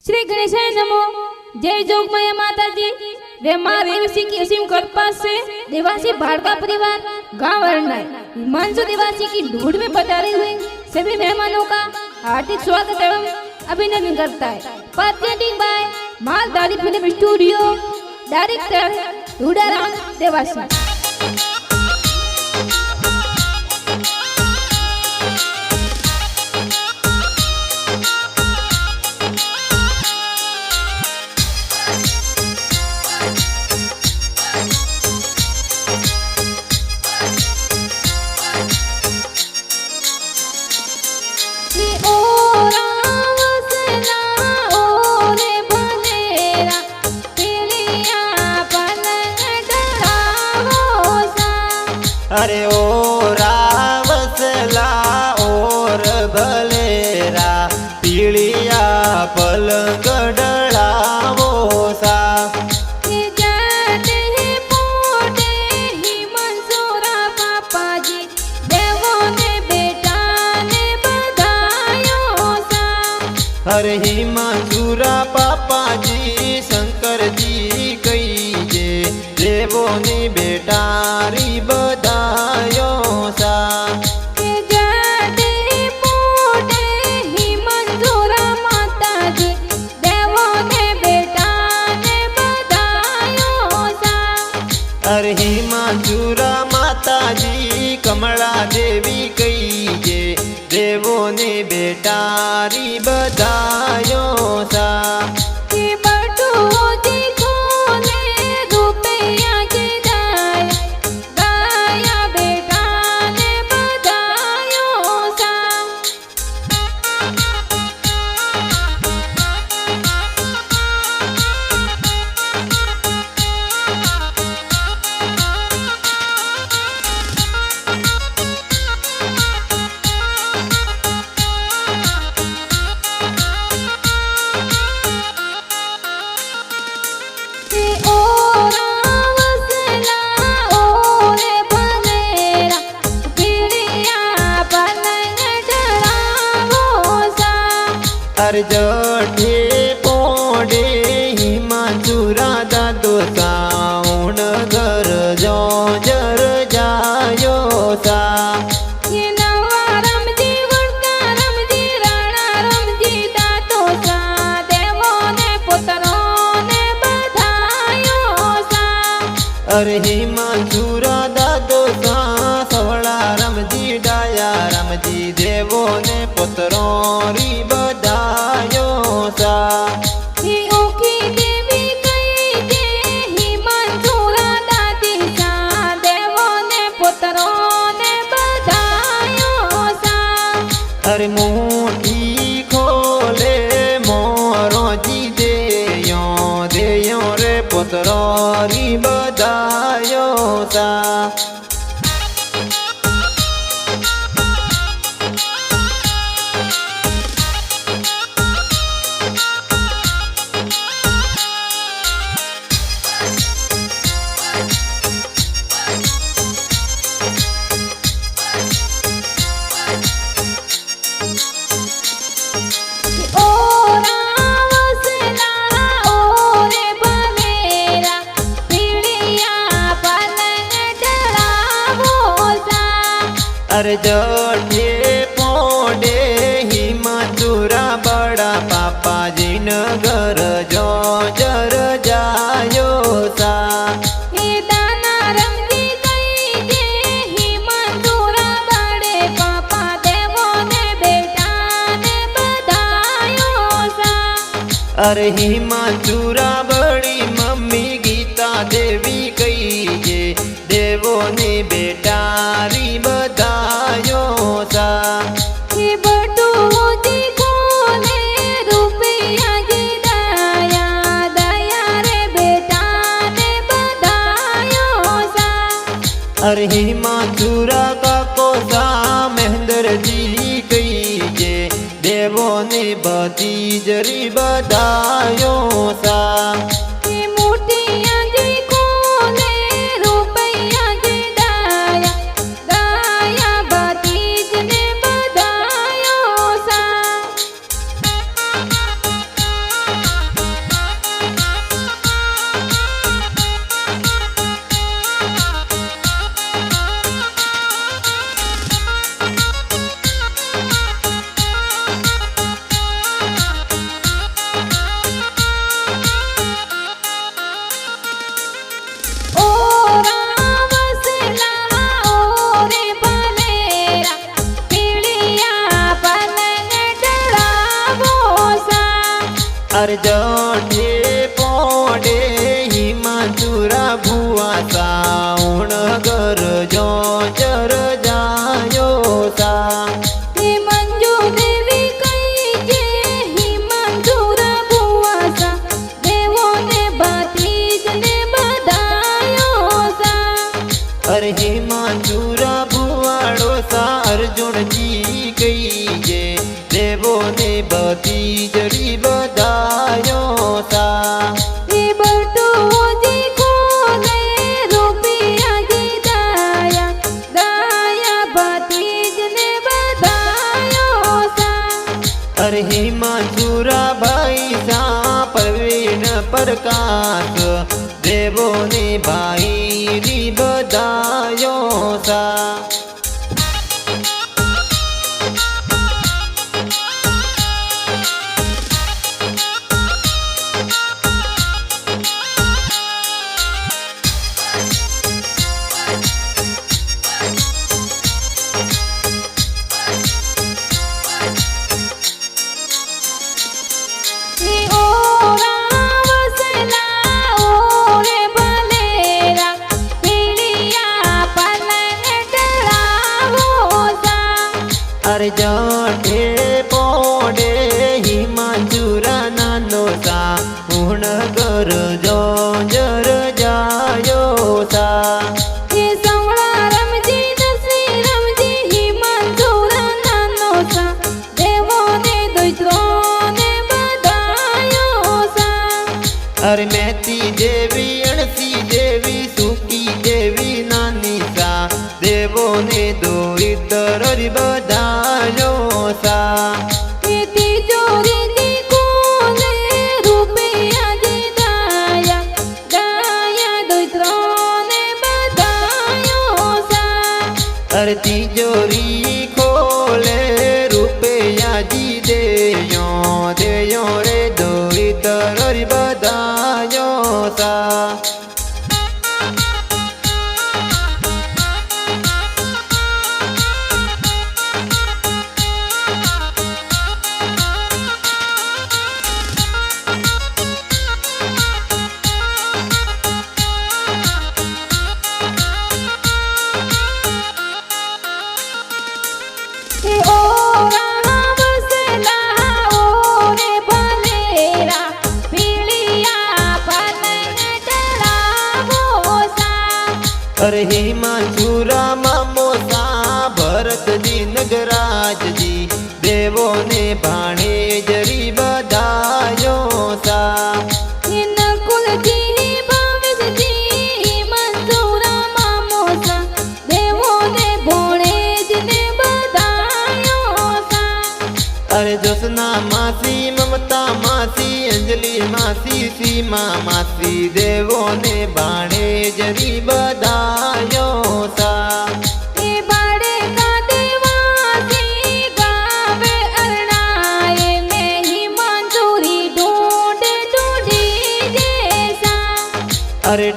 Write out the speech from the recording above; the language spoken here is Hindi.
श्री गणेशाय नमो। जय जोगमाया माता जी। वे माँ रेवसी की असीम कृपा से देवासी भाड़का परिवार गांव अरनाई हिमांशु देवासी की ढूंढ में पधारे हुए सभी मेहमानों का हार्दिक स्वागत एवं अभिनंदन करता है। Presenting by Maldhari film studio, director Dhudaram Dewasi. अरे ओ रावसला और भलेरा पीड़िया पलंग डळावो सा। अरे हिमांशुरा पापा जी शंकर जी कही जे देवो ने बेटारी बधायो सा। अरे हिमांशुरा माता जी कमला देवी कही जे देवो ने बेटारी बधायो सा। जठे पोडे हिमांशुरा दादो साउण घर जो जर जायो सा। अरे हिमांशुरा दादो सा सवड़ा रामजी डाया रामजी देवो ने पुत्रो री बधायो सा। अरे मोटी खोले मोरो जी देयो देयो रे पुत्रो री बधायो सा। अरे जठे पोडे हिमांशुरा बड़ा पापा जी नगर जो जर जायो सा। अरे हिमांशुरा बड़ी मम्मी गीता देवी कही जे देवो ने बेटारी बधायो सा। अरे हिमांशुरा का कोसा महेंद्र जी कही जे देवो ने भतीजरी बधायो सा। अरे जोठे पोडे हिमाचुरा भुआ साउण गर जो जर जायो सा हे मंजू देवी कई जे हिमाचुरा भुआसा देवो ने भतीज ने बधायो सा अरे हिमाचुरा भुआड़ो सा अर्जुन जी कई जे देवो ने भतीजरी बधायो सा हे बटू जी खोले रुपया जी दाया दाया भतीज ने बधायो सा अरे हिमाचुरा भाई सा प्रवीण प्रकाश देवो ने भाई री बधायो सा हे ओरा वसला ओरे भलेरा पीड़िया पलन डरावो सा अरे जोठे पोडे हिमाचुरा नानो सा उण कर जो जर जायो सा हे संवळा रमजी दसी रमजी हिमाचुरा नानो सा देवो ने दुसरो ने बधायो सा अरे मेहती देवी अणसी देवी सुकी देवी नानी सा देवो ने दो इतर बधायो सा हे तिजोरी दी खोले रुपया जी दाया दाया दुसरो ने बधायो सा अरे तिजोरी खोले रुपया जी देयो देयो रे दो इतर बधायो सा हे ओरा वसला ओरे भलेरा पीड़िया पलन डरावो सा अरे हिमाचुरा मामो सा भरत जी नगराज जी देवो ने भाणे जरी बधायो सा हे नकुल जी भविष जी मंजूरा मामो सा देवो ने भोणेज ने बधायो सा अरे जोसना मासी ममता मासी अंजलि मासी सीमा मासी देवो ने भाणे जरी बधायो सा हे बाड़े का देवासी गावे अरणाए ने ही मंजूरी ढूंढ ढूंढी जैसा अरे